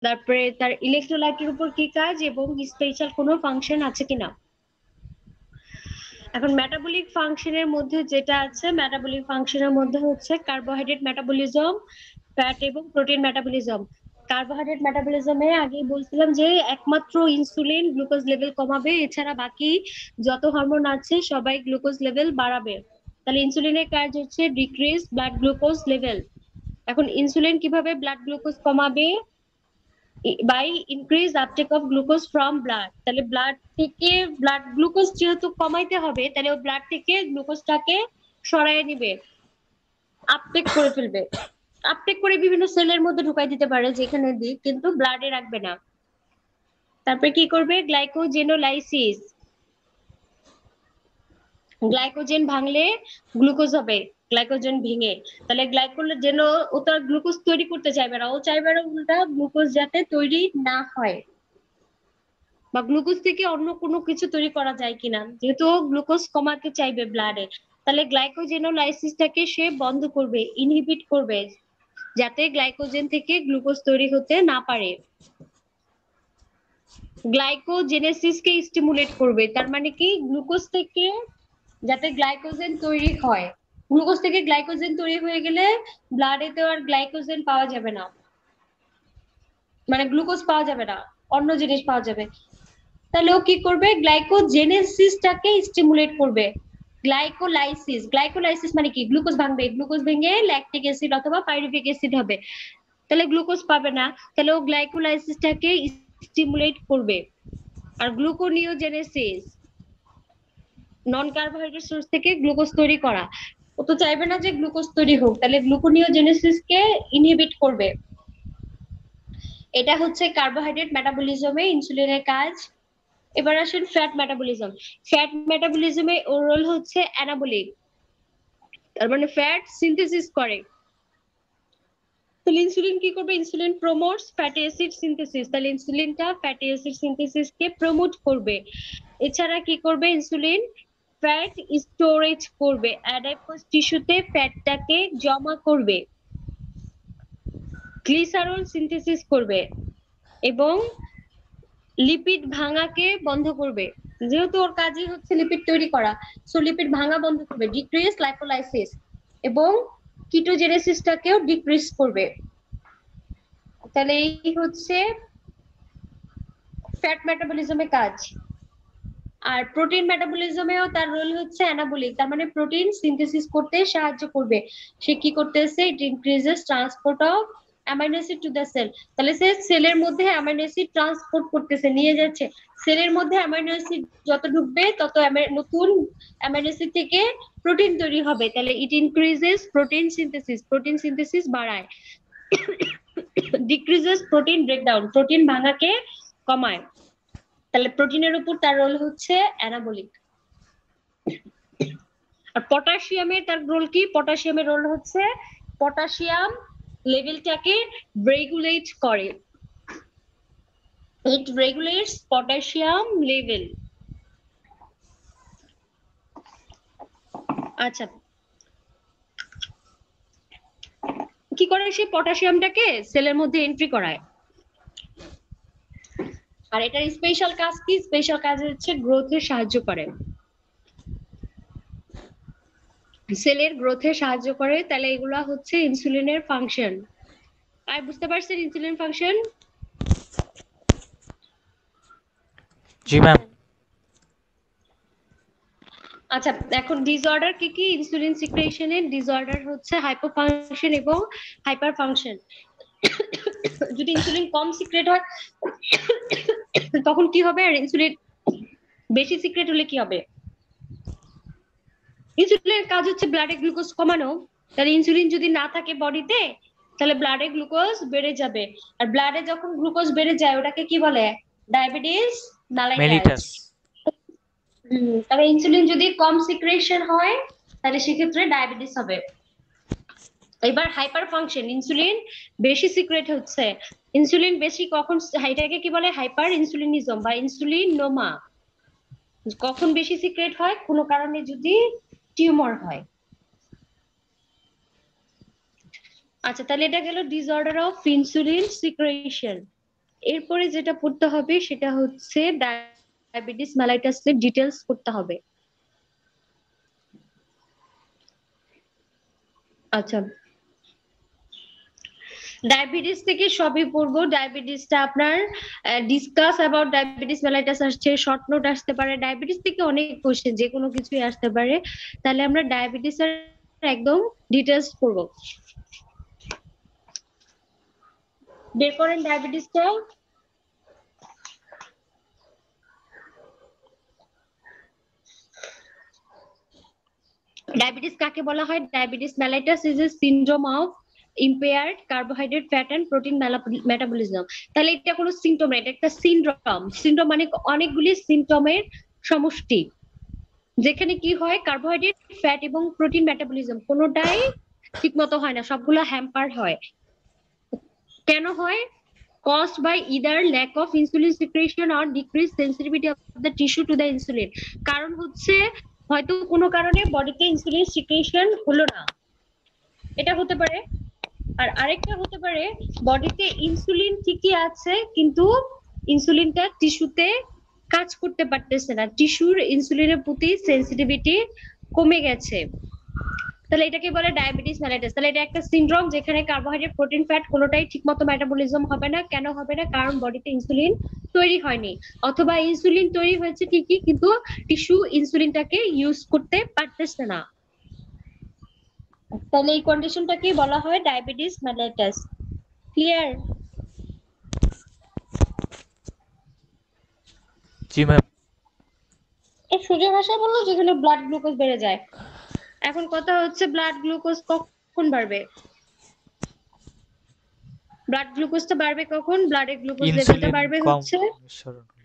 তারপরে তার ইলেকট্রোলাইটের উপর কি কাজ এবং স্পেশাল কোনো ফাংশন আছে কিনা। এখন মেটাবলিক ফাংশনের মধ্যে যেটা আছে, মেটাবলিক ফাংশনের মধ্যে হচ্ছে কার্বোহাইড্রেট মেটাবলিজম, ফ্যাট এবং প্রোটিন মেটাবলিজম। কার্বোহাইড্রেট মেটাবলিজমে আগেই বলছিলাম যে একমাত্র ইনসুলিন গ্লুকোজ লেভেল কমাবে, এছাড়া বাকি যত হরমোন আছে সবাই গ্লুকোজ লেভেল বাড়াবে। তাহলে ইনসুলিনের কাজ হচ্ছে ডিক্রিজ ব্লাড গ্লুকোজ লেভেল। এখন ইনসুলিন কিভাবে ব্লাড গ্লুকোজ কমাবে? By increase uptake of glucose from blood. তাহলে ব্লাড থেকে ব্লাড গ্লুকোজ যেহেতু কমাইতে হবে, তাহলে ও ব্লাড থেকে গ্লুকোজটাকে সরায় নিবে, আপটেক করে ফেলবে। আপটেক করে বিভিন্ন সেলের মধ্যে ঢুকাই দিতে পারে যেখানে দিক, কিন্তু ব্লাডে রাখবে না। তারপরে কি করবে? গ্লাইকোজেনোলাইসিস। গ্লাইকোজেন ভাঙলে গ্লুকোজ হবে, গ্লাইকোজেন ভেঙে। তাহলে গ্লাইকোজেন ও তো আর গ্লুকোজ তৈরি করতে চাইবে না, ও চাইবে না উল্টা গ্লুকোজ যাতে তৈরি না হয়, বা গ্লুকোজ থেকে অন্য কোনো কিছু তৈরি করা যায় কিনা, যেহেতু ও গ্লুকোজ কমাতে চাইবে ব্লাডে। তাহলে গ্লাইকোজেনোলাইসিসটাকে সে বন্ধ করবে, ইনহিবিট করবে, যাতে গ্লাইকোজেন থেকে গ্লুকোজ তৈরি হতে না পারে। গ্লাইকোজেনেসিসকে স্টিমুলেট করবে, তার মানে কি গ্লুকোজ থেকে যাতে গ্লাইকোজেন তৈরি হয়। গ্লুকোজ থেকে গ্লাইকোজেন তৈরি হয়ে গেলে ব্লাডে তো আর গ্লাইকোজেন পাওয়া যাবে না, মানে গ্লুকোজ পাওয়া যাবে না, অন্য জিনিস পাওয়া যাবে। তাহলে ও কি করবে? গ্লাইকোজেনেসিসটাকে স্টিমুলেট করবে। গ্লাইকোলাইসিস, গ্লাইকোলাইসিস মানে কি? গ্লুকোজ ভাঙবে, গ্লুকোজ ভেঙে ল্যাকটিক অ্যাসিড অথবা পাইরুভিক অ্যাসিড হবে, তাহলে গ্লুকোজ পাবে না। তাহলে ও গ্লাইকোলাইসিসটাকে স্টিমুলেট করবে। আর গ্লুকোনিওজেনেসিস, নন কার্বোহাইড্রেট সোর্স থেকে গ্লুকোজ তৈরি করা, ও তো চাইবে না যে গ্লুকোজ তৈরি হোক, তাহলে গ্লুকোনিওজেনেসিসকে ইনহিবিট করবে। এটা হচ্ছে কার্বোহাইড্রেট মেটাবলিজমে ইনসুলিনের কাজ। এবার আসুন ফ্যাট মেটাবলিজম। ফ্যাট মেটাবলিজমে ওর রোল হচ্ছে অ্যানাবলিক, তার মানে ফ্যাট সিনথেসিস করে। তাহলে ইনসুলিন কি করবে? Insulin promotes fatty acid synthesis, তাহলে ইনসুলিনটা ফ্যাটি অ্যাসিড সিনথেসিসকে প্রমোট করবে। এছাড়া কি করবে? ইনসুলিন ফ্যাট স্টোরেজ করবে, অ্যাডাইপোজ টিস্যুতে ফ্যাটটাকে জমা করবে, গ্লিসারল সিনথেসিস করবে এবং লিপিড ভাঙাকে বন্ধ করবে। যেহেতু ওর কাজই হচ্ছে লিপিড তৈরি করা, সো লিপিড ভাঙা বন্ধ করবে, ডিক্রিজ লাইপোলাইসিস এবং কিটোজেনেসিসটাকেও ডিক্রিজ করবে। তাহলে এই হচ্ছে ফ্যাট মেটাবলিজমে কাজ। আর প্রোটিন মেটাবলিজমেও তার রোল হচ্ছে অ্যানাবলিক, তার মানে প্রোটিন সিনথেসিস করতে সাহায্য করবে। সে কি করতেছে? It increases transport of amino acid to the cell. তাহলে সে সেলের মধ্যে অ্যামাইনো অ্যাসিড ট্রান্সপোর্ট করতেছে, নিয়ে যাচ্ছে। সেলের মধ্যে অ্যামাইনো অ্যাসিড যত ঢুকবে তত নতুন অ্যামাইনো অ্যাসিড থেকে প্রোটিন তৈরি হবে। তাহলে it increases protein synthesis, protein synthesis বাড়ায়। ডিক্রিজেস প্রোটিন ব্রেকডাউন, প্রোটিন ভাঙাকে কমায়। তাহলে প্রোটিনের উপর তার রোল হচ্ছে অ্যানাবলিক। আর পটাশিয়ামের তার রোল কি? পটাশিয়ামের রোল হচ্ছে পটাশিয়াম লেভেলটাকে রেগুলেট করে, ইট রেগুলেটস পটাশিয়াম লেভেল। আচ্ছা, কি করে? সে পটাশিয়ামটাকে সেলের মধ্যে এন্ট্রি করায়। আর এটার স্পেশাল কাজ কি? স্পেশাল কাজ হচ্ছে গ্রোথে সাহায্য করে, সেলের গ্রোথে সাহায্য করে। তাহলে এগুলা হচ্ছে ইনসুলিনের ফাংশন। আর বুঝতে পারছেন ইনসুলিন ফাংশন? জি ম্যাম। আচ্ছা, এখন ডিসঅর্ডার কি কি? ইনসুলিন সিক্রেশনের ডিসঅর্ডার হচ্ছে হাইপোফাংশন এবং হাইপার ফাংশন। যদি ইনসুলিন কম সিক্রেট হয় তখন কি হবে? আর ইনসুলিন বেশি সিক্রেট হলে কি হবে? ইনসুলিনের কাজ হচ্ছে ব্লাডে গ্লুকোজ কমানো। তাহলে ইনসুলিন যদি না থাকে বডিতে, তাহলে ব্লাডে গ্লুকোজ বেড়ে যাবে। আর ব্লাডে যখন গ্লুকোজ বেড়ে যায় ওটাকে কি বলে? Diabetes mellitus. মেলিটাস। তবে ইনসুলিন যদি কম সিক্রেশন হয় তাহলে সেক্ষেত্রে ডায়াবেটিস হবে। এবার হাইপার ফাংশন, ইনসুলিন বেশি সিক্রেট হচ্ছে। ইনসুলিন বেশি কখন? এটাকে কি বলে? হাইপার ইনসুলিনিজম বা ইনসুলিনোমা। কখন বেশি সিক্রেট হয়? কোনো কারণে যদি টিউমার হয়। আচ্ছা, তাহলে এটা গেল ডিসঅর্ডার অফ ইনসুলিন সিক্রেশন। এরপরে যেটা পড়তে হবে সেটা হচ্ছে ডায়াবেটিস মেলাইটাসের ডিটেলস পড়তে হবে। আচ্ছা, ডায়াবেটিস থেকে সবই পড়বো। ডায়াবেটিসটা আপনার ডিসকাস অ্যাবাউট ডায়াবেটিস মেলাইটাস আসছে, শর্ট নোট আসতে পারে, ডায়াবেটিস থেকে অনেক কোশ্চেন যে কোনো কিছুই আসতে পারে। তাহলে আমরা ডায়াবেটিস এর একদম ডিটেলস পড়বো। বের করেন ডায়াবেটিসটা। ডায়াবেটিস কাকে বলা হয়? Diabetes mellitus is a syndrome of impaired carbohydrate fat and protein metabolism. তাহলে এটা কোনো সিমটম না, এটা একটা সিনড্রোম। সিনড্রোম মানে অনেকগুলি সিমটমের সমষ্টি, যেখানে কি হয় কার্বোহাইড্রেট ফ্যাট এবং প্রোটিন মেটাবলিজম কোনোটাই ঠিক মতো হয় না, সবগুলো হ্যাম্পার হয়। কেন হয়? caused by either lack of insulin secretion or decreased sensitivity of the tissue to the insulin। কারণ হচ্ছে হয়তো কোনো কারণে বডিতে ইনসুলিন সিক্রেশন হলো না, এটা হতে পারে। আর আরেকটা হতে পারে বডিতে ইনসুলিন ঠিকই আছে কিন্তু ইনসুলিনটা টিস্যুতে কাজ করতে পারতেছে না, টিস্যুর ইনসুলিনের প্রতি সেনসিটিভিটি কমে গেছে। তাহলে এটাকে বলে ডায়াবেটিস মেলাইটাস। তাহলে এটা একটা সিনড্রোম যেখানে কার্বোহাইড্রেট প্রোটিন ফ্যাট কোনোটাই ঠিকমতো মেটাবলিজম হবে না। কেন হবে না? কারণ বডিতে ইনসুলিন তৈরি হয়নি, অথবা ইনসুলিন তৈরি হয়েছে ঠিকই কিন্তু টিস্যু ইনসুলিনটাকে ইউজ করতে পারতেছে না। তাহলে এই কন্ডিশনটাকে বলা হয় ডায়াবেটিস মেলাইটাস। ক্লিয়ার? জি ম্যাম। এই সোজা ভাষায় বললো যেখানে ব্লাড গ্লুকোজ বেড়ে যায়। এখন কথা হচ্ছে ব্লাড গ্লুকোজ কখন বাড়বে? ব্লাড গ্লুকোজটা বাড়বে কখন? ব্লাডের গ্লুকোজ লেভেলটা ইনসুলিন বাড়বে কম হচ্ছে নিঃসরণ হলে।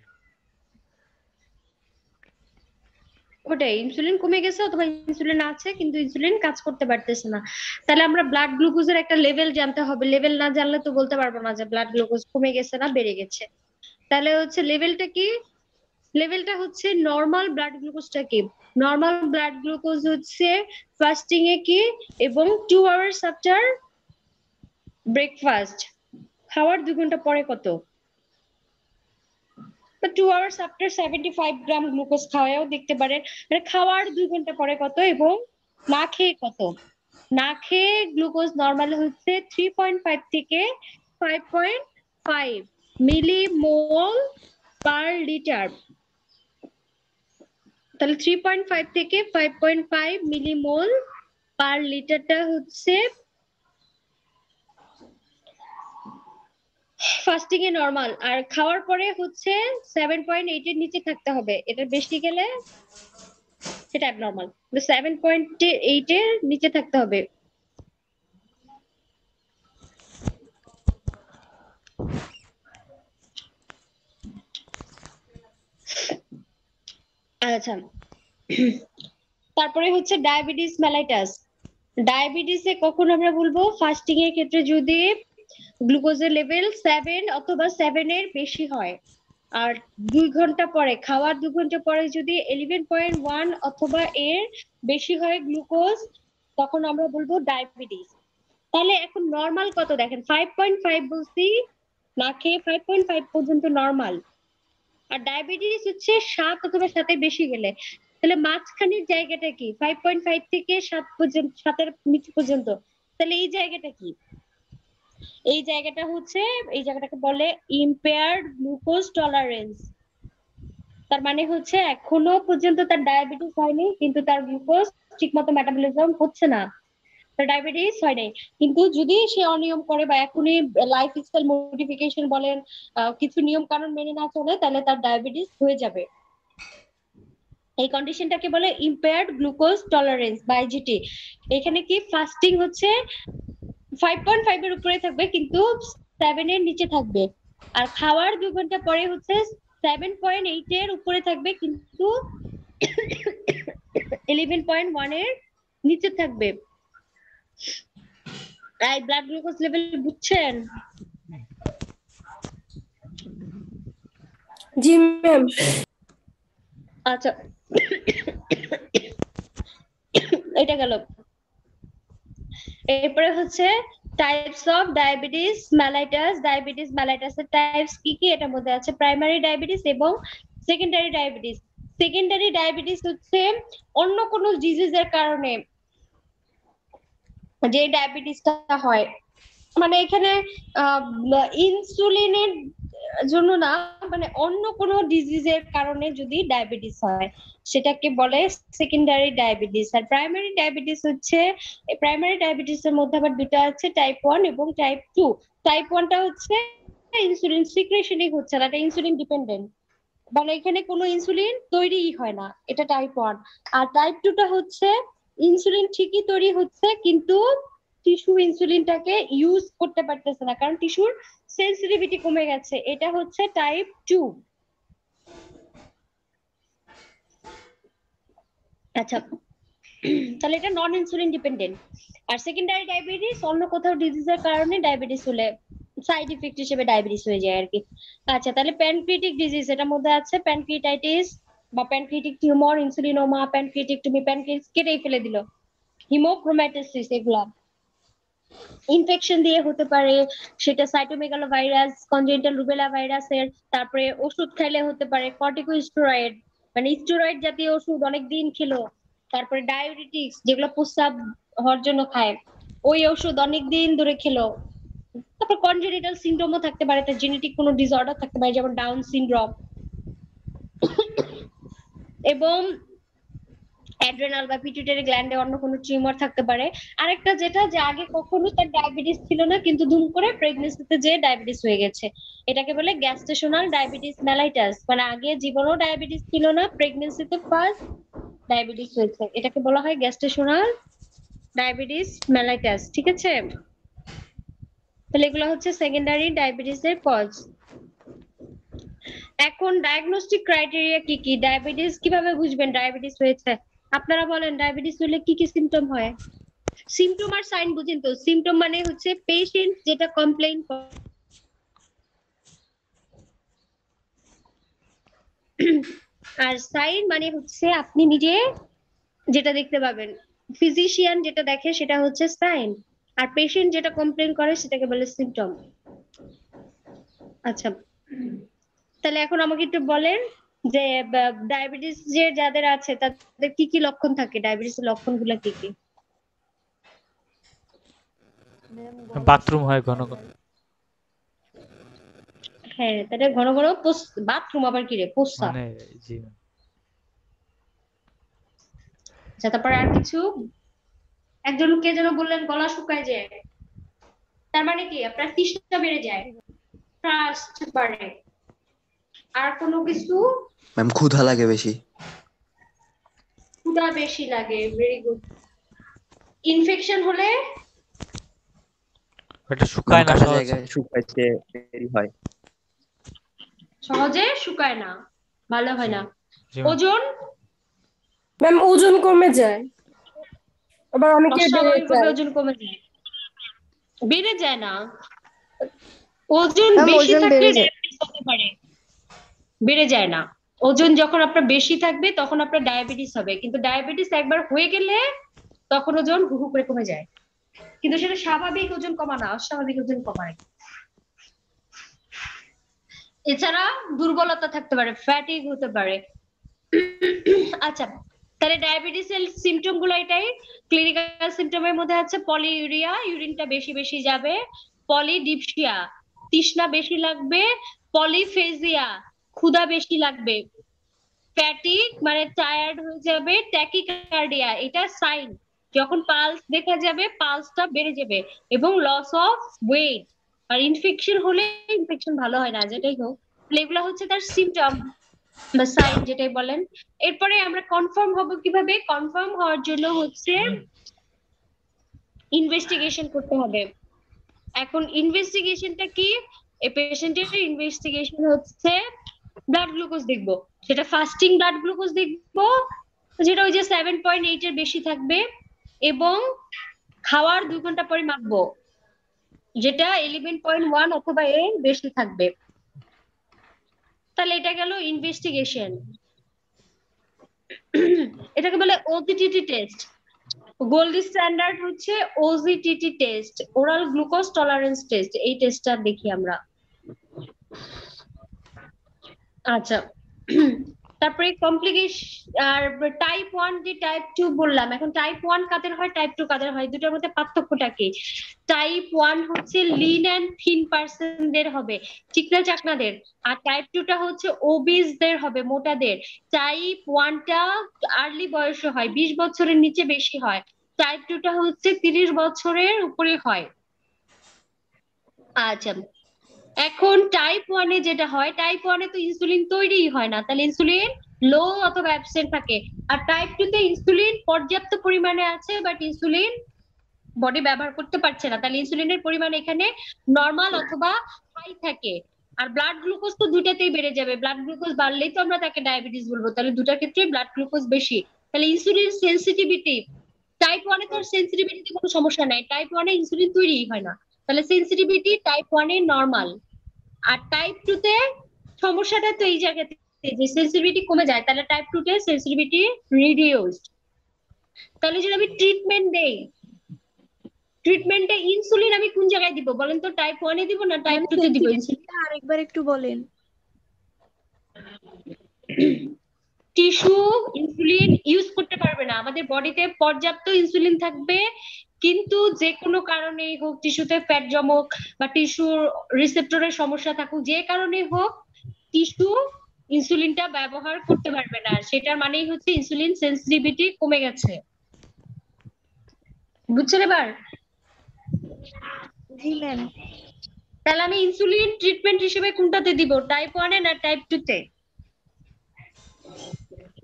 ওটাই, ইনসুলিন কমে গেছে অথবা ইনসুলিন আছে কিন্তু ইনসুলিন কাজ করতে পারতেছে না। তাহলে আমরা ব্লাড গ্লুকোজের একটা লেভেল জানতে হবে, লেভেল না জানলে তো বলতে পারবো না যে ব্লাড গ্লুকোজ কমে গেছে না বেড়ে গেছে। তাহলে হচ্ছে লেভেলটা কি? লেভেলটা হচ্ছে নর্মাল ব্লাড গ্লুকোজটা কি? নর্মাল ব্লাড গ্লুকোজ হচ্ছে ফাস্টিং এ কি এবং 2 আওয়ার্স আফটার ব্রেকফাস্ট, খাওয়ার 2 ঘন্টা পরে কত? 2 আওয়ার্স আফটার 75 গ্রাম গ্লুকোজ খাওয়াও দেখতে পারেন, মানে খাওয়ার 2 ঘন্টা পরে কত এবং না খেয়ে কত। না খেয়ে গ্লুকোজ নরমাল হচ্ছে 3.5 থেকে 5.5 মিলিমোল পার লিটার। তাহলে 3.5 থেকে 5.5 মিলিমোল পার লিটারটা হচ্ছে ফাস্টিং এ নরমাল। আর খাওয়ার পরে হচ্ছে 7.8 এর নিচে থাকতে হবে, এটা বেশি গেলে সেটা অ্যাবনর্মাল। 7.8 এর নিচে থাকতে হবে। আচ্ছা, তারপরে হচ্ছে ডায়াবেটিস মেলাইটাস। ডায়াবেটিসে কখন আমরা বলবো? ফাস্টিং এর ক্ষেত্রে যদি গ্লুকোজের লেভেল 7 অথবা 7 এর বেশি হয়, আর 2 ঘন্টা পরে, খাওয়ার 2 ঘন্টা পরে যদি 11.1 অথবা এর বেশি হয় গ্লুকোজ, তখন আমরা বলবো ডায়াবেটিস। তাহলে এখন নরমাল কত দেখেন, 5.5 বলছি, না খেয়ে 5.5 পর্যন্ত নরমাল। আর ডায়াবেটিস হচ্ছে 7 অথবা 7 বেশি গেলে। তাহলে মাঝখানের জায়গাটা কি? 5.5 থেকে 7 পর্যন্ত, 7 এর নিচে পর্যন্ত। তাহলে এই জায়গাটা কি? এই জায়গাটা হচ্ছে, এই জায়গাটাকে বলে ইম্পেয়ার্ড গ্লুকোজ টলারেন্স। তার মানে হচ্ছে এখনো পর্যন্ত তার ডায়াবেটিস হয়নি কিন্তু তার গ্লুকোজ ঠিকমতো মেটাবলিজম হচ্ছে না, তার ডায়াবেটিস হয় নাই। কিন্তু যদি সে অনিয়ম করে বা এখনই লাইফস্টাইল মডিফিকেশন বলেন, কিছু নিয়ম কানুন মেনে না চলে, তাহলে তার ডায়াবেটিস হয়ে যাবে। এই কন্ডিশনটাকে বলে ইম্পেয়ার্ড গ্লুকোজ টলারেন্স বা আইজিটি। এখানে কি ফাস্টিং হচ্ছে 5.5 এর উপরে থাকবে কিন্তু 7 এর নিচে থাকবে, আর খাওয়ার 2 ঘন্টা পরে হচ্ছে 7.8 এর উপরে থাকবে কিন্তু 11.1 এর নিচে থাকবে। তাই ব্লাড গ্লুকোজ লেভেল বুঝছেন? জি ম্যাম। আচ্ছা, এটা গেল। এরপরে হচ্ছে types of diabetes mellitus. Diabetes mellitus এর টাইপস কি কি? এটার মধ্যে আছে প্রাইমারি ডায়াবেটিস এবং সেকেন্ডারি ডায়াবেটিস। সেকেন্ডারি ডায়াবেটিস হচ্ছে অন্য কোনো ডিজিজের কারণে যে ডায়াবেটিসটা হয়, মানে এখানে ইনসুলিনের জন্য না, মানে অন্য কোনো ডিজিজের কারণে যদি ডায়াবেটিস হয় সেটাকে বলে সেকেন্ডারি ডায়াবেটিস। আর প্রাইমারি ডায়াবেটিস হচ্ছে, প্রাইমারি ডায়াবেটিস এর মধ্যে আবার দুটো আছে, টাইপ 1 এবং টাইপ 2। টাইপ 1টা হচ্ছে ইনসুলিন সিক্রেশনই হচ্ছে না, এটা ইনসুলিন ডিপেন্ডেন্ট, মানে এখানে কোনো ইনসুলিন তৈরিই হয় না, এটা টাইপ 1। আর টাইপ 2টা হচ্ছে ইনসুলিন ঠিকই তৈরি হচ্ছে কিন্তু টিস্যু ইনসুলিনটাকে ইউজ করতে পারতেছে না, কারণ টিস্যুর সেন্সিটিভিটি কমে গেছে, এটা হচ্ছে টাইপ 2। আচ্ছা, তাহলে এটা নন ইনসুলিন ডিপেন্ডেন্ট। আর সেকেন্ডারি ডায়াবেটিস অন্য কোথাও ডিজিজের কারণে ডায়াবেটিস হলে সাইড ইফেক্ট হিসেবে ডায়াবেটিস হয়ে যায় আর কি। আচ্ছা, তাহলে প্যানক্রিয়াটিক ডিজিজ, এটার মধ্যে আছে প্যানক্রিয়াটাইটিস বা প্যানক্রিয়াটিক টিউমার, ইনসুলিনোমা, প্যানক্রিয়াটিকটমি, প্যানক্রিয়াস কেটেই ফেলে দিল, হিমোক্রোম্যাটোসিস, এগুলা ইনফেকশন দিয়ে হতে পারে, সেটা সাইটোমেগালোভাইরাস, কনজেনিটাল রুবেলা ভাইরাসের। তারপরে ওষুধ খাইলে হতে পারে কর্টিকোস্টেরয়েড, মানে স্টেরয়েড জাতীয় ওষুধ অনেকদিন খেলো। তারপরে ডায়াবেটিক্স, যেগুলো প্রস্রাব হওয়ার জন্য খায়, ওই ওষুধ অনেকদিন ধরে খেলো। তারপর কনজেনিটাল সিনড্রোমও থাকতে পারে, তার জেনেটিক কোনো ডিসঅর্ডার থাকতে পারে, যেমন ডাউন সিনড্রোম। এবং অ্যাড্রেনাল বা পিটুইটারি গ্ল্যান্ডে অন্য কোনো টিউমার থাকতে পারে। আরেকটা যেটা, যে আগে কখনো তার ডায়াবেটিস ছিল না কিন্তু ধুম করে প্রেগন্যান্সিতে যে ডায়াবেটিস হয়ে গেছে, এটাকে বলে গ্যাস্টেশনাল ডায়াবেটিস মেলাইটাস। মানে আগে জীবনেও ডায়াবেটিস ছিল না, প্রেগন্যান্সিতে ফার্স্ট ডায়াবেটিস হয়েছে, এটাকে বলা হয় গ্যাস্টেশনাল ডায়াবেটিস মেলাইটাস। ঠিক আছে, তাহলে এগুলো হচ্ছে সেকেন্ডারি ডায়াবেটিসের কজ। এখন ডায়াগনস্টিক ক্রাইটেরিয়া কি কি? ডায়াবেটিস কিভাবে বুঝবেন ডায়াবেটিস হয়েছে? আপনারা বলেন, ডায়াবেটিস হলে কি কি সিমটম হয়? সিমটম আর সাইন বুঝেন তো? সিমটম মানে হচ্ছে পেশেন্ট যেটা কমপ্লেইন, আর সাইন মানে হচ্ছে আপনি নিজে যেটা দেখতে পাবেন। ফিজিশিয়ান যেটা দেখে সেটা হচ্ছে সাইন, আর পেশেন্ট যেটা কমপ্লেইন করে সেটাকে বলে সিমটম। আচ্ছা, তাহলে এখন আমাকে একটু বলেন যে ডায়াবেটিস যে যাদের আছে তাদের কি কি লক্ষণ থাকে, ডায়াবেটিসের লক্ষণগুলো কি কি? বাথরুম হয় ঘন ঘন। হ্যাঁ, তাদের ঘন ঘন বাথরুম, আবার কি রে, প্রস্রাব। মানে জি ম্যাম। আচ্ছা, তারপরে আর কিছু? একজন কে যেন বললেন গলা শুকায় যায়, তার মানে কি আপনার তৃষ্ণা বেড়ে যায়, থ্রাস্ট বাড়ে। আর কোনো কিছু? ম্যাম ক্ষুধা লাগে বেশি। ক্ষুধা বেশি লাগে, ভেরি গুড। ইনফেকশন হলে? এটা ম্যাম শুকায় না কাটা সহজে। জায়গায় শুকাইতে দেরি হয়। সহজে শুকায় না, ভালো হয় না। জি ম্যাম। ওজন? ম্যাম ওজন কমে যায়, আবার অনেকের বেড়ে অস্বাভাবিকভাবে যায়। ওজন কমে যায়? বেড়ে যায় না, ওজন ম্যাম বেশি ওজন থাকলে বেড়ে যায়। ডায়াবেটিস হতে পারে, বেড়ে যায় না। ওজন যখন আপনার বেশি থাকবে তখন আপনার ডায়াবেটিস হবে, কিন্তু ডায়াবেটিস একবার হয়ে গেলে তখন ওজন হু হু করে কমে যায়, কিন্তু সেটা স্বাভাবিক ওজন কমা না, অস্বাভাবিক ওজন কমায়। এছাড়া দুর্বলতা থাকতে পারে, ফ্যাটিগ হতে পারে। আচ্ছা, তাহলে ডায়াবেটিসের সিমটম গুলো এটাই। ক্লিনিক্যাল সিমটমের মধ্যে আছে পলিউরিয়া, ইউরিনটা বেশি বেশি যাবে, পলিডিপসিয়া, তৃষ্ণা বেশি লাগবে, পলিফেজিয়া, ক্ষুধা বেশি লাগবে, ফ্যাটিক মানে টায়ার্ড হয়ে যাবে, ট্যাকিকার্ডিয়া এটা সাইন, যখন পালস দেখা যাবে পালসটা বেড়ে যাবে, এবং লস অফ ওয়েট। আর ইনফেকশন হলে, ইনফেকশন ভালো হয় না যেটাই হোক, এগুলো হচ্ছে তার সিমটম বা সাইন যেটাই বলেন। এরপরে আমরা কনফার্ম হব কিভাবে? কনফার্ম হওয়ার জন্য হচ্ছে ইনভেস্টিগেশন করতে হবে। এখন ইনভেস্টিগেশনটা কি? এই পেশেন্টের ইনভেস্টিগেশন হচ্ছে ব্লাড গ্লুকোজ দেখবো, সেটা ফাস্টিং ব্লাড গ্লুকোজ দেখবো, যেটা ওই যে 7.8 এর বেশি থাকবে, এবং খাওয়ার 2 ঘন্টা পরে মাপবো, যেটা 11.1 অথবা এর বেশি থাকবে। তাহলে এটা গেল ইনভেস্টিগেশন, এটাকে বলে ওটিটি টেস্ট। গোল্ড স্ট্যান্ডার্ড হচ্ছে OGTT test, oral glucose tolerance test, এই টেস্টটা দেখি আমরা। আচ্ছা, তারপরে কমপ্লিকেশন আর টাইপ 1 যে টাইপ 2 বললাম, এখন টাইপ 1 কাদের হয় টাইপ 2 কাদের হয়, দুটোর মধ্যে পার্থক্যটা কি? টাইপ 1 হচ্ছে লিন এন্ড থিন পার্সনদের হবে, চিকনা চাকনাদের, আর টাইপ 2 টা হচ্ছে ওবিসদের হবে, মোটাদের। টাইপ 1 টা আর্লি বয়সে হয়, 20 বছরের নিচে বেশি হয়। টাইপ 2 টা হচ্ছে 30 বছরের উপরে হয়। আচ্ছা, এখন টাইপ 1 এ যেটা হয়, টাইপ 1 এ তো ইনসুলিন তৈরিই হয় না, তাহলে ইনসুলিন লো অথবা অ্যাবসেন্ট থাকে। আর টাইপ 2 তে ইনসুলিন পর্যাপ্ত পরিমাণে আছে, বাট ইনসুলিন বডি ব্যবহার করতে পারছে না, তাহলে ইনসুলিনের পরিমাণ এখানে নরমাল অথবা হাই থাকে। আর ব্লাড গ্লুকোজ তো দুটাতেই বেড়ে যাবে, ব্লাড গ্লুকোজ বাড়লেই তো আমরা তাকে ডায়াবেটিস বলবো, তাহলে দুটার ক্ষেত্রে ব্লাড গ্লুকোজ বেশি। তাহলে ইনসুলিন সেনসিটিভিটি, টাইপ 1 এ তো সেনসিটিভিটিতে কোনো সমস্যা নাই, টাইপ 1 এ ইনসুলিন তৈরিই হয় না, তাহলে সেনসিটিভিটি টাইপ 1 এ নরমাল। আর টাইপ 2 তে সমস্যাটা তো এই জায়গাতে যে সেনসিটিভিটি কমে যায়, তাহলে টাইপ 2 তে সেনসিটিভিটি রিডিউসড। তাহলে যদি আমি ট্রিটমেন্ট দেই, ট্রিটমেন্টে ইনসুলিন আমি কোন জায়গায় দিব বলেন তো? টাইপ 1 এ দিব না টাইপ 2 তে দিব ইনসুলিন? আরেকবার একটু বলেন। টিস্যু ইনসুলিন ইউজ করতে পারবে না, আমাদের বডিতে পর্যাপ্ত ইনসুলিন থাকবে, কিন্তু যে কোনো কারণেই হোক, টিস্যুতে ফ্যাট জমক বা টিস্যুর রিসেপ্টরের সমস্যা থাকুক, যে কারণে হোক, টিস্যু ইনসুলিনটা ব্যবহার করতে পারবে না, সেটার মানেই হচ্ছে ইনসুলিন সেনসিটিভিটি কমে গেছে। বুঝছেন এবার? জি ম্যাম। তাহলে আমি ইনসুলিন ট্রিটমেন্ট হিসেবে কোনটাতে দিব, টাইপ 1 এ না টাইপ 2 তে?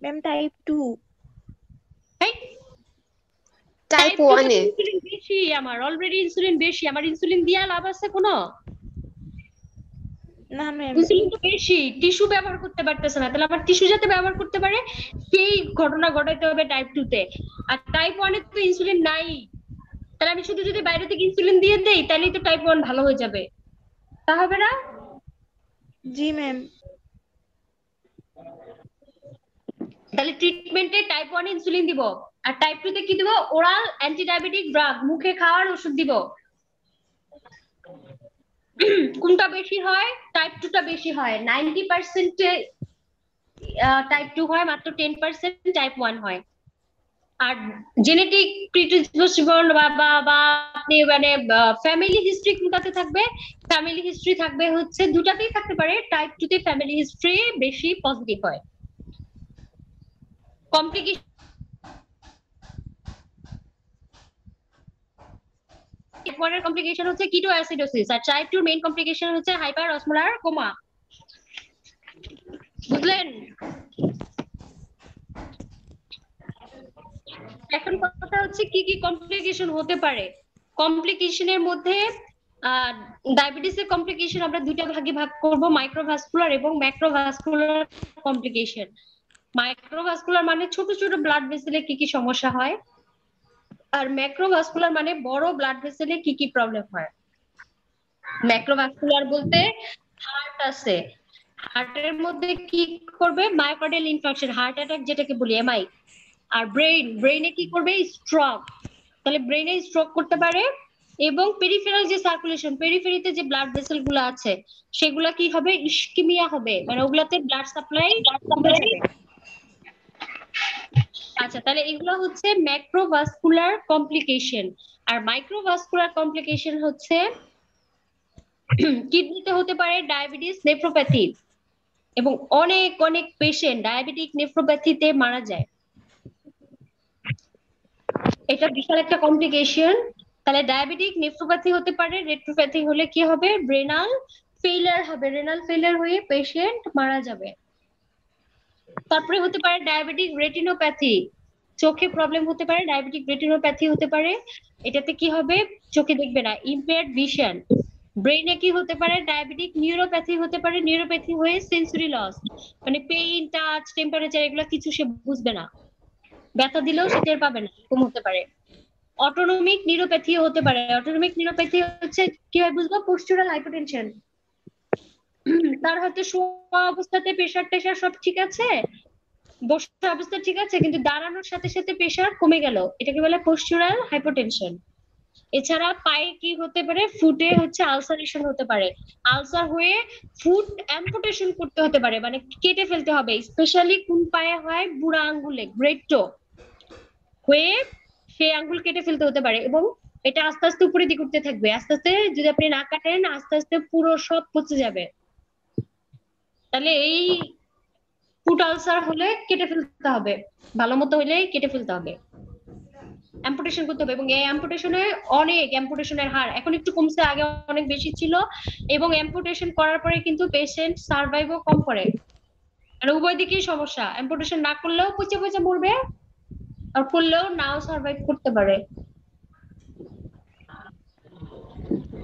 Ma'am type 2। টাইপ 1 এ ইনসুলিন বেশি, আমার অলরেডি ইনসুলিন বেশি, আমার ইনসুলিন দিয়া লাভ আছে কোনো? না ম্যাম। ইনসুলিন তো বেশি, টিস্যু ব্যবহার করতে পারতেছে না, তাহলে আমার টিস্যু যাতে ব্যবহার করতে পারে সেই ঘটনা ঘটাইতে হবে টাইপ 2 তে। আর টাইপ 1 এ তো ইনসুলিন নাই, তাহলে আমি শুধু যদি বাইরে থেকে ইনসুলিন দিয়ে দেই তাহলেই তো টাইপ 1 ভালো হয়ে যাবে, তা হবে না? জি ম্যাম। তাহলে ট্রিটমেন্টে টাইপ 1 ইনসুলিন দিব, আর টাইপ 2 তে কি দিব? ওরাল অ্যান্টি ডায়াবেটিক ড্রাগ, মুখে খাওয়ার ওষুধ দিব। কোনটা বেশি হয়? টাইপ 2 টা বেশি হয়, 90% টাইপ 2 হয়, মাত্র 10% টাইপ 1 হয়। আর জেনেটিক প্রিডিসপোজিশন বা আপনি মানে ফ্যামিলি হিস্ট্রি কোনটাতে থাকবে? ফ্যামিলি হিস্ট্রি থাকবে হচ্ছে দুটাতেই থাকতে পারে, টাইপ 2 তে ফ্যামিলি হিস্ট্রি বেশি পজিটিভ হয়। কমপ্লিকেশন টাইপ 1 এর কমপ্লিকেশন হচ্ছে কিটো অ্যাসিডোসিস, আর টাইপ 2 মেইন কমপ্লিকেশন হচ্ছে হাইপার অসমোলার কোমা। বুঝলেন? এখন কথা হচ্ছে কি কি কমপ্লিকেশন হতে পারে। কমপ্লিকেশনের মধ্যে ডায়াবেটিসের কমপ্লিকেশন আমরা দুইটা ভাগে ভাগ করব, মাইক্রোভাস্কুলার এবং ম্যাক্রোভাস্কুলার কমপ্লিকেশন। মাইক্রোভাস্কুলার মানে ছোট ছোট ব্লাড ভেসেলে কি কি সমস্যা হয়, আর ম্যাক্রোভাস্কুলার মানে বড় ব্লাড ভেসেলে কি কি প্রবলেম হয়। ম্যাক্রোভাস্কুলার বলতে হার্ট আছে, হার্টের মধ্যে কি করবে? মায়োকার্ডিয়াল ইনফার্কশন, হার্ট অ্যাটাক যেটাকে বলি এমআই। আর ব্রেইনে কি করবে? স্ট্রোক, তাহলে ব্রেইনে স্ট্রোক করতে পারে। এবং পেরিফেরাল যে সার্কুলেশন, পেরিফেরিতে যে ব্লাড ভেসেল গুলো আছে সেগুলা কি হবে? ইসকিমিয়া হবে, মানে ওগুলাতে ব্লাড সাপ্লাই কমে যাবে। আচ্ছা, তাহলে এগুলো হচ্ছে ম্যাক্রোভাস্কুলার কমপ্লিকেশন। আর মাইক্রোভাস্কুলার কমপ্লিকেশন হচ্ছে কিডনিতে হতে পারে ডায়াবেটিস নেফ্রোপ্যাথি, এবং অনেক অনেক পেশেন্ট ডায়াবেটিক নেফ্রোপ্যাথিতে মারা যায়, এটা বিশাল একটা কমপ্লিকেশন। তাহলে ডায়াবেটিক নেফ্রোপ্যাথি হতে পারে, রেট্রোপ্যাথি হলে কি হবে? রেনাল ফেইলিয়ার হবে, রেনাল ফেইলিয়ার হয়ে পেশেন্ট মারা যাবে। তারপরে হতে পারে ডায়াবেটিক রেটিনোপ্যাথি, চোখে প্রবলেম হতে পারে, ডায়াবেটিক রেটিনোপ্যাথি হতে পারে, এটাতে কি হবে? চোখে দেখবে না, ইম্পেয়ার্ড ভিশন। ব্রেইনে কি হতে পারে? ডায়াবেটিক নিউরোপ্যাথি হতে পারে, নিউরোপ্যাথি হয়ে সেন্সরি লস, মানে পেইন, টাচ, টেম্পারেচার এগুলো কিছু সে বুঝবে না, ব্যথা দিলেও সে টের পাবে না, এরকম হতে পারে। অটোনমিক নিউরোপ্যাথি হতে পারে, অটোনমিক নিউরোপ্যাথি হচ্ছে কিভাবে বুঝবো? পোস্চুরাল হাইপোটেনশন, তার হয়তো শোয়া অবস্থাতে প্রেশার টেশার সব ঠিক আছে, বসা অবস্থা ঠিক আছে, কিন্তু দাঁড়ানোর সাথে সাথে প্রেশার কমে গেল, এটাকে বলে পোস্চুরাল হাইপোটেনশন। এছাড়া পায়ে কি হতে পারে, ফুটে হচ্ছে আলসারেশন হতে পারে, আলসার হয়ে ফুট অ্যাম্পুটেশন করতে হতে পারে, মানে কেটে ফেলতে হবে। স্পেশালি কোন পায়ে হয়, বুড়া আঙ্গুলে, গ্রেট টো হয়ে সেই আঙ্গুল কেটে ফেলতে হতে পারে। এবং এটা আস্তে আস্তে উপরের দিকে উঠতে থাকবে, আস্তে আস্তে যদি আপনি না কাটেন আস্তে আস্তে পুরো সব পচে যাবে। তাহলে এই ফুট আলসার হলে কেটে ফেলতে হবে, ভালো মতো হলে কেটে ফেলতে হবে, অ্যাম্পুটেশন করতে হবে। এবং এই অ্যাম্পুটেশনে অনেক, অ্যাম্পুটেশনের হার এখন একটু কমছে, আগে অনেক বেশি ছিল। এবং অ্যাম্পুটেশন করার পরে কিন্তু পেশেন্ট সার্ভাইভও কম করে, মানে উভয় দিকেই সমস্যা। অ্যাম্পুটেশন না করলেও পচে পচে মরবে, আর করলেও নাও সার্ভাইভ করতে পারে।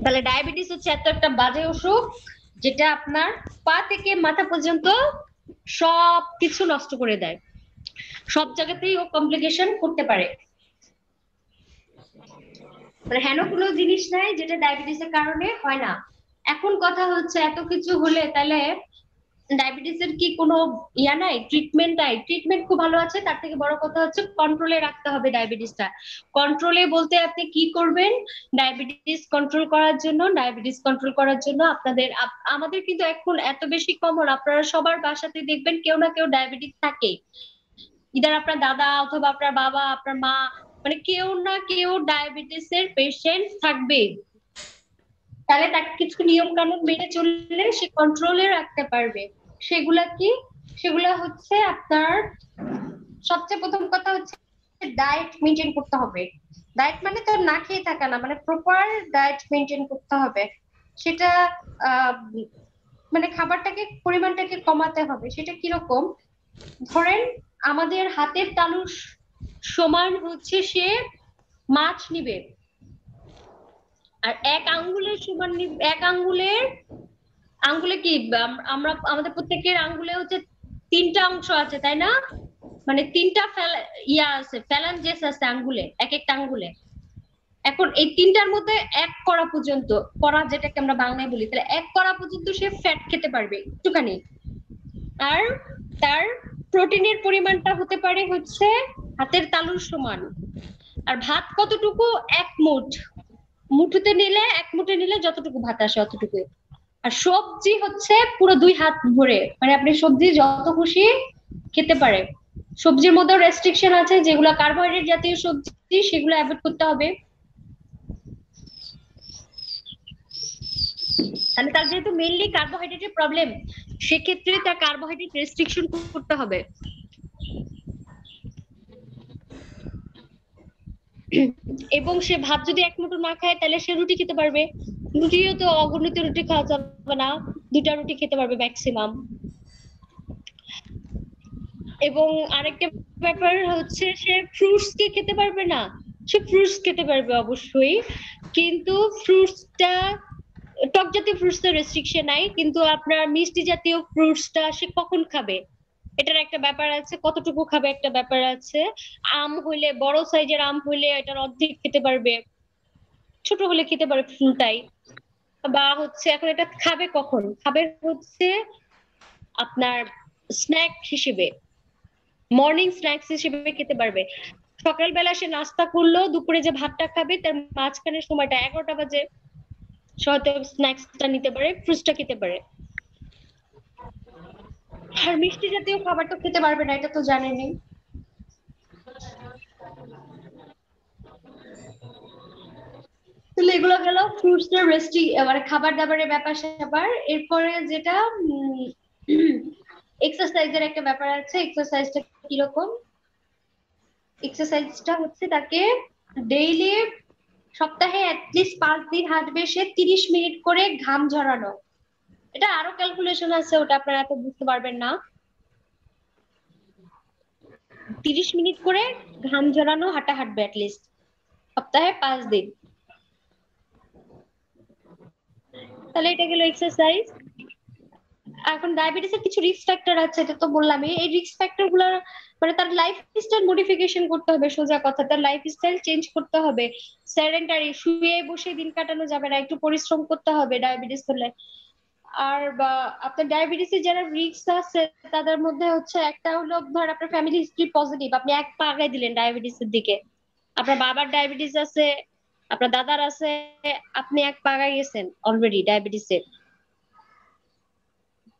তাহলে ডায়াবেটিস হচ্ছে এত একটা বাজে অসুখ, যেটা আপনার পা থেকে মাথা পর্যন্ত সব কিছু নষ্ট করে দেয়, সব জায়গাতেই ও কমপ্লিকেশন করতে পারে। মানে হেন কোনো জিনিস নাই যেটা ডায়াবেটিসের কারণে হয় না। এখন কথা হচ্ছে এত কিছু হলে তাহলে ডায়াবেটিসের কি কোনো ইয়া নাই, ট্রিটমেন্ট নাই? ট্রিটমেন্ট খুব ভালো আছে, তার থেকে বড় কথা হচ্ছে কন্ট্রোলে রাখতে হবে ডায়াবেটিসটা। কন্ট্রোলে বলতে আপনি কি করবেন? ডায়াবেটিস কন্ট্রোল করার জন্য আপনাদের আমাদের কিন্তু এখন এত বেশি কমন, আপনারা সবার বাসাতে দেখবেন কেউ না কেউ ডায়াবেটিস থাকে। ইদার আপনার দাদা অথবা আপনার বাবা, আপনার মা, মানে কেউ না কেউ ডায়াবেটিসের পেশেন্ট থাকবে। তাহলে তাকে কিছু নিয়ম কানুন মেনে চললে সে কন্ট্রোলে রাখতে পারবে। সেগুলা কি? সেগুলা হচ্ছে আপনার সবচেয়ে প্রথম কথা হচ্ছে ডায়েট মেনটেন করতে হবে। ডায়েট মানে তো না খেয়ে থাকা না, মানে প্রপার ডায়েট মেনটেন করতে হবে। সেটা আহ মানে খাবারটাকে, পরিমাণটাকে কমাতে হবে। সেটা কিরকম? ধরেন আমাদের হাতের তালুর সমান হচ্ছে সে মাছ নিবে, আর এক আঙ্গুলের সমান এক আঙ্গুলের আঙ্গুলে কি আমরা আমাদের প্রত্যেকের আঙ্গুলে হচ্ছে তিনটা অংশ আছে, তাই না? মানে তিনটা ইয়া আছে, ফ্যালাঞ্জেস আছে আঙ্গুলে, এক একটা আঙ্গুলে। এখন এই তিনটার মধ্যে এক কড়া পর্যন্ত, কড়া যেটাকে আমরা বাংলায় বলি, তাহলে এক কড়া পর্যন্ত সে ফ্যাট খেতে পারবে একটুখানি। আর তার প্রোটিনের পরিমাণটা হতে পারে হচ্ছে হাতের তালুর সমান। আর ভাত কতটুকু? এক মুঠ, মুঠোতে নিলে, এক মুঠে নিলে যতটুকু ভাত আসে অতটুকু। আর সবজি হচ্ছে পুরো 2 হাত ভরে, মানে আপনি সবজি যত খুশি খেতে পারে। সবজির মধ্যেও রেস্ট্রিকশন আছে, যেগুলো কার্বোহাইড্রেট জাতীয় সবজি সেগুলো অ্যাভয়েড করতে হবে। তাহলে তার যেহেতু মেইনলি কার্বোহাইড্রেটের প্রবলেম, সেক্ষেত্রে তার কার্বোহাইড্রেট রেস্ট্রিকশন করতে হবে। এবং সে ভাত যদি এক মুঠো না খায় তাহলে সে রুটি খেতে পারবে। রুটিও তো অগণিত রুটি খাওয়া যাবে না, 2টা রুটি খেতে পারবে ম্যাক্সিমাম। এবং আরেকটা ব্যাপার হচ্ছে সে ফ্রুটস কি খেতে পারবে না? সে ফ্রুটস খেতে পারবে অবশ্যই, কিন্তু ফ্রুটসটা, টক জাতীয় ফ্রুটস এর রেস্ট্রিকশন নাই, কিন্তু আপনার মিষ্টি জাতীয় ফ্রুটসটা সে কখন খাবে এটার একটা ব্যাপার আছে, কতটুকু খাবে একটা ব্যাপার আছে। আম হইলে, বড় সাইজের আম হইলে এটার অর্ধেক খেতে পারবে, ছোট হলে খেতে পারবে ফুলটাই। বা হচ্ছে এখন এটা খাবে কখন? খাবে হচ্ছে আপনার স্ন্যাক হিসেবে, মর্নিং স্ন্যাক্স হিসেবে খেতে পারবে। সকালবেলা সে নাস্তা করলো, দুপুরে যে ভাতটা খাবে তার মাঝখানের সময়টা 11টা বাজে হয়তো স্ন্যাক্সটা নিতে পারে, ফ্রুটসটা খেতে পারে। আর মিষ্টি জাতীয় খাবার তো খেতে পারবে না, এটা তো জানেনই। তাহলে এগুলো গেল ফ্রুটস এর মানে খাবার দাবারের ব্যাপার স্যাপার। এরপরে যেটা এক্সারসাইজের একটা ব্যাপার আছে। এক্সারসাইজটা কিরকম? এক্সারসাইজটা হচ্ছে তাকে ডেইলি, সপ্তাহে অ্যাটলিস্ট 5 দিন হাঁটবে সে, 30 মিনিট করে ঘাম ঝরানো। এটা আরো ক্যালকুলেশন আছে, ওটা আপনারা এত বুঝতে পারবেন না। 30 মিনিট করে ঘাম ঝরানো হাঁটা হাঁটবে অ্যাটলিস্ট সপ্তাহে 5 দিন। তাহলে এটা গেল এক্সারসাইজ। এখন ডায়াবেটিসের কিছু রিস্ক ফ্যাক্টর আছে, এটা তো বললামই। এই রিস্ক ফ্যাক্টর গুলো মানে তার লাইফ স্টাইল মডিফিকেশন করতে হবে, সোজা কথা তার লাইফ স্টাইল চেঞ্জ করতে হবে। স্যাডেন্টারি, শুয়ে বসে দিন কাটানো যাবে না, একটু পরিশ্রম করতে হবে ডায়াবেটিস হলে। আর বা আপনার ডায়াবেটিসের যারা রিস্ক আছে তাদের মধ্যে হচ্ছে একটা হলো ধর আপনার ফ্যামিলি হিস্ট্রি পজিটিভ, আপনি এক পা আগায় দিলেন ডায়াবেটিসের দিকে, আপনার বাবার ডায়াবেটিস আছে, আপনার দাদার আছে, আপনি এক পা আগায় গেছেন অলরেডি ডায়াবেটিসের,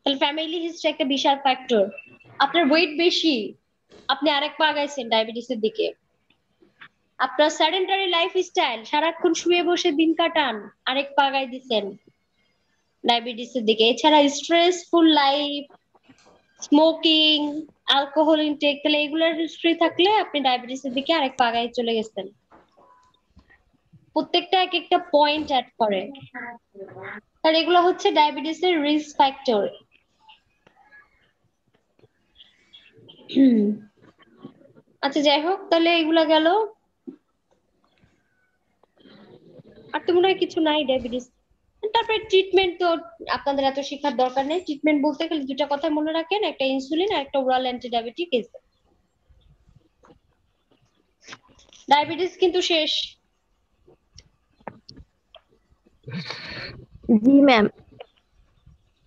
তাহলে ফ্যামিলি হিস্ট্রি একটা বিশাল ফ্যাক্টর। আপনার ওয়েট বেশি, আপনি আরেক পা আগাইছেন ডায়াবেটিসের দিকে। আপনার সেডেন্টারি লাইফস্টাইল, সারাক্ষণ শুয়ে বসে দিন কাটান, আরেক পা আগায় দিচ্ছেন ডায়াবেটিসের দিকে। এছাড়া stressful life, smoking, alcohol intake, তাহলে এগুলোর হিস্ট্রি থাকলে আপনি ডায়াবেটিসের দিকে আরেক পা আগায় চলে গেছেন। প্রত্যেকটা এক একটা পয়েন্ট অ্যাড করে, আর এগুলো হচ্ছে ডায়াবেটিসের রিস্ক ফ্যাক্টর। আচ্ছা যাই হোক, তাহলে এগুলা গেল। আর তো মনে হয় কিছু নাই ডায়াবেটিস। তারপরে ট্রিটমেন্ট তো আপনাদের এত শেখার দরকার নেই। ট্রিটমেন্ট বলতে গেলে দুটা কথা মনে রাখেন, একটা ইনসুলিন আর একটা ওরাল অ্যান্টিডায়াবেটিক। ডায়াবেটিস কিন্তু শেষ। জি ম্যাম।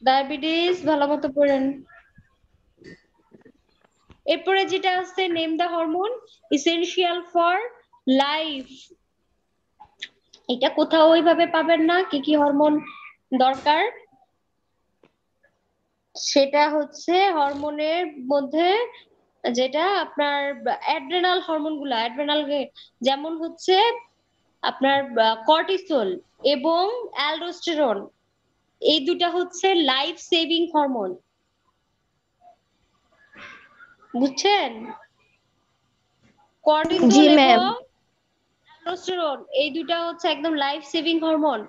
ডায়াবেটিস ভালো মতো পড়েন। এরপরে যেটা আছে, name the hormone essential for life. এটা কোথাও ওইভাবে পাবেন না, কি কি হরমোন দরকার। সেটা হচ্ছে হরমোনের মধ্যে যেটা আপনার অ্যাড্রেনাল হরমোন গুলা, অ্যাড্রেনাল যেমন হচ্ছে আপনার কর্টিসল এবং অ্যালডোস্টেরন, এই দুটা হচ্ছে লাইফ সেভিং হরমোন, বুঝছেন? কর্টিসল জি এবং ম্যাম। অ্যালডোস্টেরন এই দুটা হচ্ছে একদম লাইফ সেভিং হরমোন।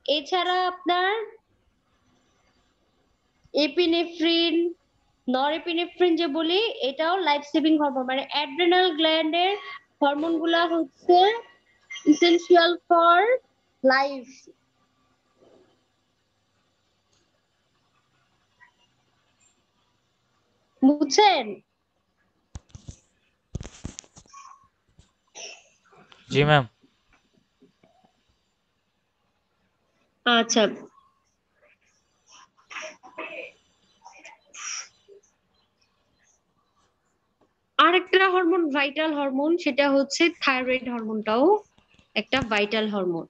এছাড়া আপনার এপিনেফ্রিন, নরএপিনেফ্রিন যে বলি, এটাও লাইফ সেভিং হরমোন। মানে অ্যাড্রেনাল গ্ল্যান্ডের হরমোন গুলা হচ্ছে ইসেনশিয়াল ফর লাইফ। বুঝছেন? জি ম্যাম। আচ্ছা, আরেকটা হরমোন ভাইটাল হরমোন, সেটা হচ্ছে থাইরয়েড হরমোনটাও একটা ভাইটাল হরমোন।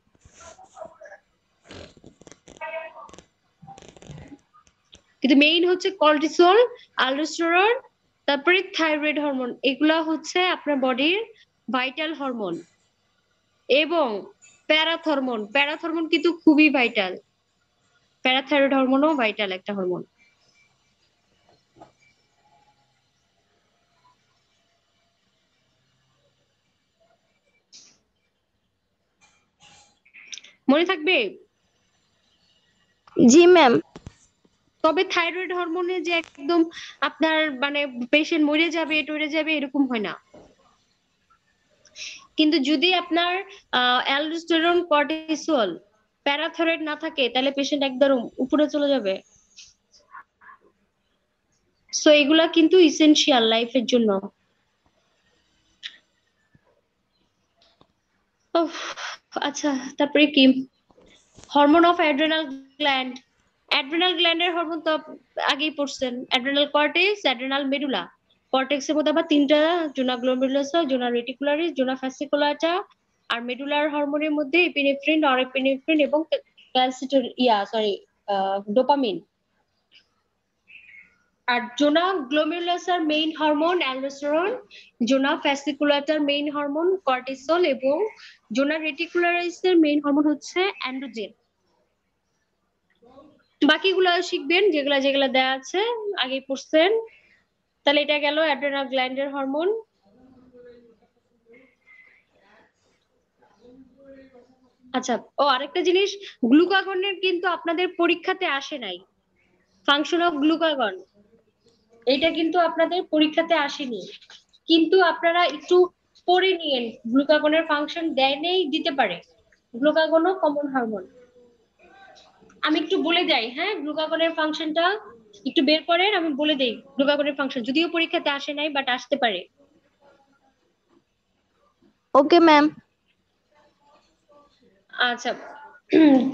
কিন্তু মেইন হচ্ছে কর্টিসল, অ্যালডোস্টেরন, তারপরে থাইরয়েড হরমোন, এগুলা হচ্ছে আপনার বডির ভাইটাল হরমোন। এবং প্যারাথরমোন, প্যারাথরমোন কিন্তু খুবই ভাইটাল। প্যারাথাইরয়েড হরমোনও ভাইটাল একটা হরমোন। মনে থাকবে? জি ম্যাম। তবে থাইরয়েড হরমোনে যে একদম আপনার মানে পেশেন্ট মরে যাবে টরে যাবে এরকম হয় না। কিন্তু যদি আপনার অ্যালডোস্টেরন, কর্টিসল, প্যারাথাইরয়েড না থাকে, তাহলে পেশেন্ট একদম উপরে চলে যাবে। সো এগুলা কিন্তু ইসেনশিয়াল লাইফের জন্য। উফ, আচ্ছা, তারপরে কি hormone of adrenal gland. Adrenal গ্ল্যান্ডের হরমোন তো আগেই পড়ছেন, অ্যাড্রেনাল কর্টেক্স, অ্যাড্রেনাল মেডুলা। কর্টেক্সের মধ্যে আবার তিনটা, জোনা গ্লোমেরুলাসা, জোনা রেটিকুলারিস, জোনা ফ্যাসিকুলাটা। আর মেডুলার হরমোনের মধ্যে এপিনেফ্রিন, নরএপিনেফ্রিন এবং ডোপামিন। আর জোনা গ্লোমেরুলাসার মেইন হরমোন অ্যালডোস্টেরন, জোনা ফ্যাসিকুলাটার মেইন হরমোন কর্টিসল এবং জোনা রেটিকুলারিসের মেইন হরমোন হচ্ছে অ্যান্ড্রোজেন। বাকিগুলো শিখবেন, যেগুলা যেগুলা দেয়া আছে আগে পড়ছেন। তাহলে এটা গেল অ্যাড্রেনাল গ্ল্যান্ডের হরমোন। আচ্ছা, ও আরেকটা জিনিস, গ্লুকাগনের কিন্তু আপনাদের পরীক্ষাতে আসে নাই। ফাংশন অফ গ্লুকাগন, এটা কিন্তু আপনাদের পরীক্ষাতে আসেনি, কিন্তু আপনারা একটু পড়ে নিয়েন। গ্লুকাগনের ফাংশন দেয় নেই, দিতে পারে। গ্লুকাগনও কমন হরমোন। আমি একটু বলে যাই, হ্যাঁ, গ্লুকাগনের ফাংশনটা একটু বের করেন, আমি বলে দেই গ্লুকাগনের ফাংশন, যদিও পরীক্ষাতে আসে নাই বাট আসতে পারে। Okay ma'am. আচ্ছা,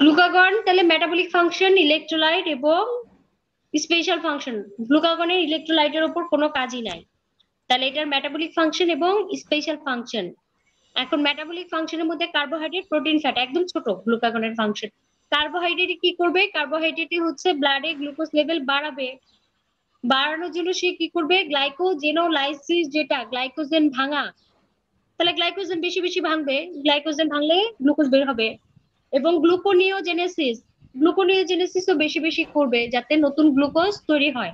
গ্লুকাগন তাহলে মেটাবলিক ফাংশন, ইলেকট্রোলাইট এবং স্পেশাল ফাংশন। গ্লুকাগনের ইলেকট্রোলাইটের উপর কোনো কাজই নাই, তাহলে এটার মেটাবলিক ফাংশন এবং স্পেশাল ফাংশন। এখন মেটাবলিক ফাংশনের মধ্যে কার্বোহাইড্রেট, প্রোটিন, ফ্যাট, একদম ছোট গ্লুকাগনের ফাংশন। কার্বোহাইড্রেট কি করবে? কার্বোহাইড্রেট হচ্ছে ব্লাডে গ্লুকোজ লেভেল বাড়াবে। বাড়ানোর জন্য সে কি করবে? গ্লাইকোজেনোলাইসিস, যেটা গ্লাইকোজেন ভাঙা, তাহলে গ্লাইকোজেন বেশি বেশি ভাঙবে, গ্লাইকোজেন ভাঙলে গ্লুকোজ বের হবে। এবং গ্লুকোনিওজেনেসিসও বেশি বেশি করবে যাতে নতুন গ্লুকোজ তৈরি হয়।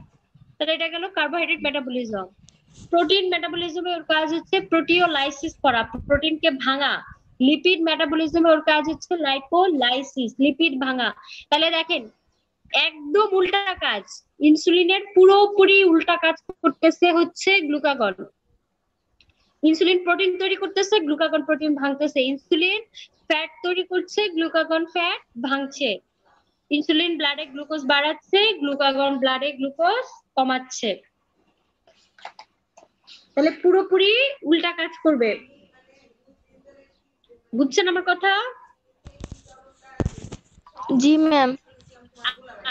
তাহলে এটা গেল কার্বোহাইড্রেট মেটাবলিজম। প্রোটিন মেটাবলিজমে ওর কাজ হচ্ছে প্রোটিওলাইসিস করা, প্রোটিনকে ভাঙা। লিপিড মেটাবলিজমে ওর কাজ হচ্ছে লাইপোলাইসিস, লিপিড ভাঙা। তাহলে দেখেন একদম উল্টা কাজ, ইনসুলিনের পুরোপুরি উল্টা কাজ করতেছে হচ্ছে গ্লুকাগন। ইনসুলিন প্রোটিন তৈরি করতেছে, গ্লুকাগন প্রোটিন ভাঙতেছে। ইনসুলিন ফ্যাট তৈরি করছে, গ্লুকাগন ফ্যাট ভাঙছে। ইনসুলিন ব্লাডে গ্লুকোজ বাড়াচ্ছে, গ্লুকাগন ব্লাডে গ্লুকোজ কমাচ্ছে। তাহলে পুরোপুরি উল্টা কাজ করবে। বুঝছেন আমার কথা? জি ম্যাম।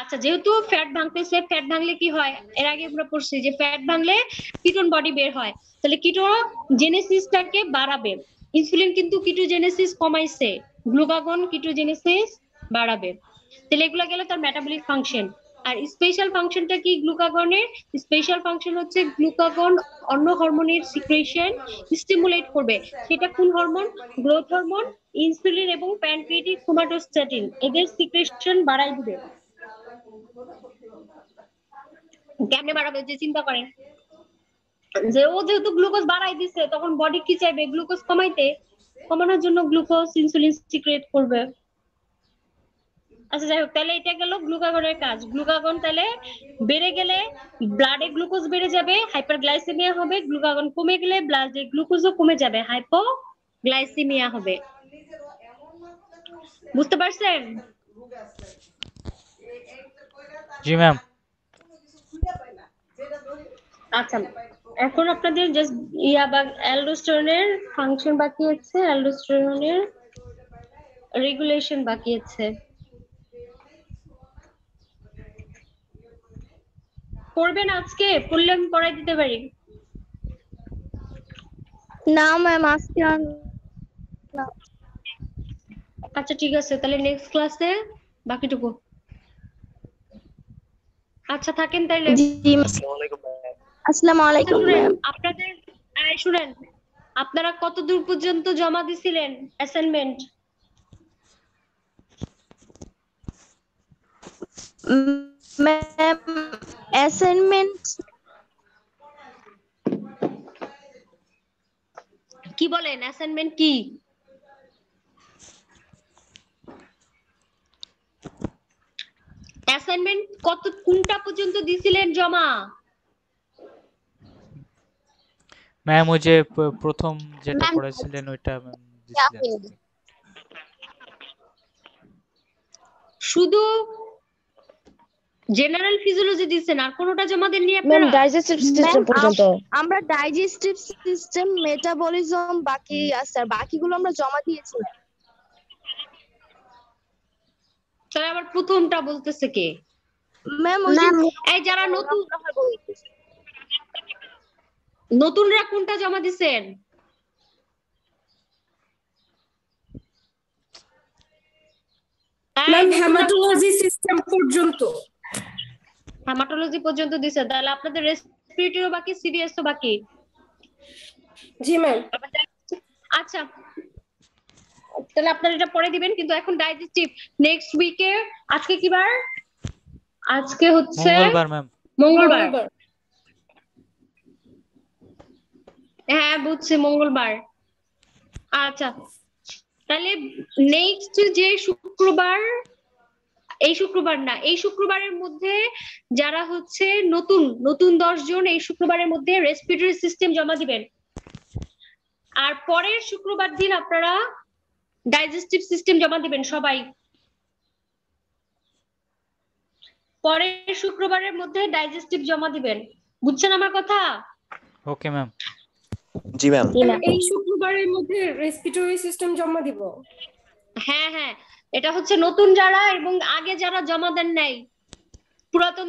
আচ্ছা, যেহেতু ফ্যাট ভাঙতেছে, ফ্যাট ভাঙলে কি হয়? এর আগে আমরা পড়ছি যে ফ্যাট ভাঙলে কিটোন বডি বের হয়, তাহলে কিটোজেনেসিসটাকে বাড়াবে। ইনসুলিন কিন্তু কিটোজেনেসিস কমাইছে, গ্লুকাগন কিটোজেনেসিস বাড়াবে। তাহলে এগুলো গেল তার মেটাবলিক ফাংশন। আর স্পেশাল ফাংশনটা কি গ্লুকাগনের? স্পেশাল ফাংশন হচ্ছে গ্লুকাগন অন্য হরমোনের সিক্রেশন স্টিমুলেট করবে। সেটা কোন হরমোন? গ্রোথ হরমোন, ইনসুলিন এবং প্যানক্রিয়েটিক সোমাটোস্ট্যাটিন, এদের সিক্রেশন বাড়াই দিবে। কেমনে বাড়াবে? যে চিন্তা করেন যে ও যেহেতু গ্লুকোজ বাড়াই দিছে, তখন বডি কি চাইবে? গ্লুকোজ কমাইতে। কমানোর জন্য গ্লুকোজ ইনসুলিন সিক্রেট করবে। আচ্ছা যাই হোক, তাহলে এটা গেল গ্লুকাগনের কাজ। গ্লুকাগন তাহলে বেড়ে গেলে ব্লাডে গ্লুকোজ বেড়ে যাবে, হাইপারগ্লাইসেমিয়া হবে। গ্লুকাগন কমে গেলে ব্লাডে গ্লুকোজও কমে যাবে, হাইপোগ্লাইসেমিয়া হবে। বুঝতে পারছেন? জি ম্যাম। আচ্ছা, এখন আপনাদের জাস্ট অ্যালডোস্টেরনের ফাংশন বাকি আছে, অ্যালডোস্টেরনের রেগুলেশন বাকি আছে। পড়বেন আজকে? পড়লে আমি পড়াই দিতে পারি। না ম্যাম, আজকে আর না। আচ্ছা ঠিক আছে, তাহলে নেক্সট ক্লাসে বাকিটুকু। আচ্ছা থাকেন তাইলে। জি আসসালামু আলাইকুম ম্যাম। আপনাদের শুনেন, আপনারা কত দূর পর্যন্ত জমা দিছিলেন অ্যাসাইনমেন্ট? ম্যাম অ্যাসাইনমেন্ট কি বলেন? অ্যাসাইনমেন্ট কি? অ্যাসাইনমেন্ট কোনটা পর্যন্ত দিছিলেন জমা? ম্যাম ওই যে প্রথম যেটা পড়াইছিলেন ওইটা ম্যাম দিছিলেন। শুধু জেনারেল ফিজিওলজি দিছেন, আর কোনটা জমা দেননি ম্যাম আপনারা? ডাইজেস্টিভ সিস্টেম পর্যন্ত। আমরা ডাইজেস্টিভ সিস্টেম, মেটাবলিজম বাকি আছে, আর বাকিগুলো আমরা জমা দিয়েছি। তাহলে আবার প্রথমটা বলতেছে কে? ম্যাম এই যারা নতুনরা কোনটা জমা দিছেন? ম্যাম হেমাটোলজি সিস্টেম পর্যন্ত। হেমাটোলজি পর্যন্ত দিছে, তাহলে আপনাদের রেসপিরেটরিও বাকি, সিডিএসও বাকি। জি ম্যাম। আচ্ছা তাহলে আপনারা এটা পরে দিবেন, কিন্তু এখন ডাইজেস্টিভ নেক্সট উইকে। আজকে কি বার? আজকে হচ্ছে মঙ্গলবার ম্যাম। মঙ্গলবার। হ্যাঁ বুঝছি, মঙ্গলবার। আচ্ছা তাহলে নেক্সট যে শুক্রবার, এই শুক্রবার না, এই শুক্রবারের মধ্যে যারা হচ্ছে নতুন 10 জন এই শুক্রবারের মধ্যে রেসপিরেটরি সিস্টেম জমা দিবেন। আর পরের শুক্রবার দিন আপনারা ডাইজেস্টিভ সিস্টেম জমা দিবেন সবাই। পরের শুক্রবারের মধ্যে ডাইজেস্টিভ জমা দিবেন। বুঝছেন আমার কথা? Okay ma'am. জি ম্যাম। এই শুক্রবারের মধ্যে রেসপিরেটরি সিস্টেম জমা দিব। হ্যাঁ হ্যাঁ, এটা হচ্ছে নতুন যারা এবং আগে যারা জমা দেন নাই, পুরাতন